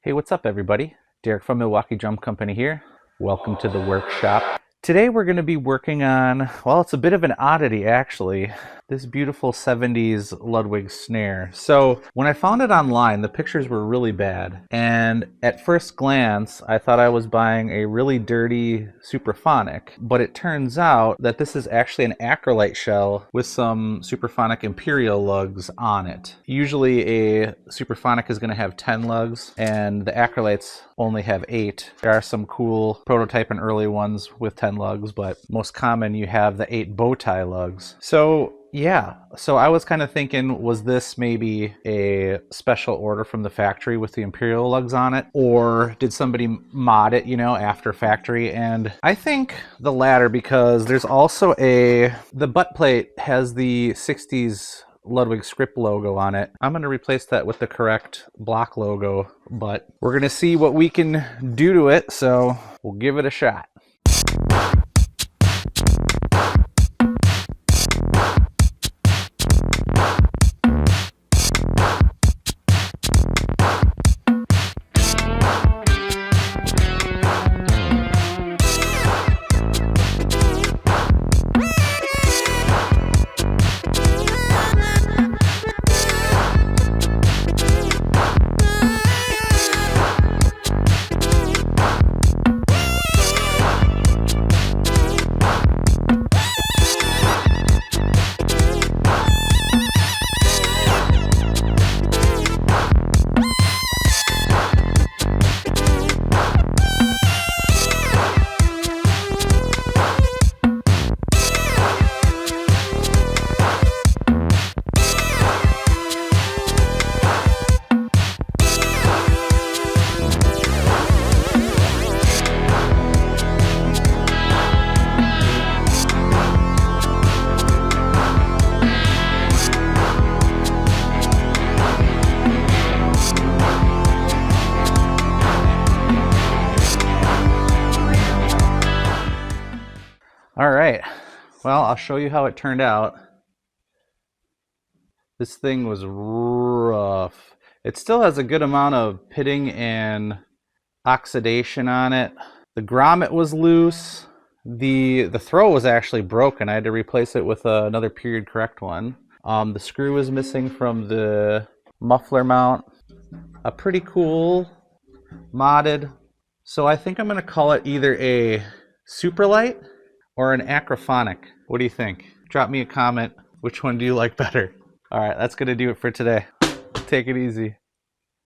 Hey, what's up everybody? Derek from Milwaukee Drum Company here. Welcome to the workshop. Today we're going to be working on, well, it's a bit of an oddity actually, this beautiful 70s Ludwig snare. So when I found it online, the pictures were really bad. And at first glance, I thought I was buying a really dirty Supraphonic, but it turns out that this is actually an Acrolite shell with some Supraphonic Imperial lugs on it. Usually a Supraphonic is going to have 10 lugs, and the Acrolites only have 8. There are some cool prototype and early ones with 10 lugs, but most common you have the 8 bow tie lugs. So yeah, so I was kind of thinking, was this maybe a special order from the factory with the Imperial lugs on it? Or did somebody mod it, you know, after factory? And I think the latter, because there's also the butt plate has the 60s Ludwig script logo on it. I'm going to replace that with the correct block logo, but we're going to see what we can do to it, so we'll give it a shot. All right, well, I'll show you how it turned out. This thing was rough. It still has a good amount of pitting and oxidation on it. The grommet was loose. The throat was actually broken. I had to replace it with another period correct one. The screw was missing from the muffler mount. A pretty cool modded. So I think I'm going to call it either a Supralite or an Acrophonic. What do you think? Drop me a comment. Which one do you like better? All right, that's going to do it for today. Take it easy.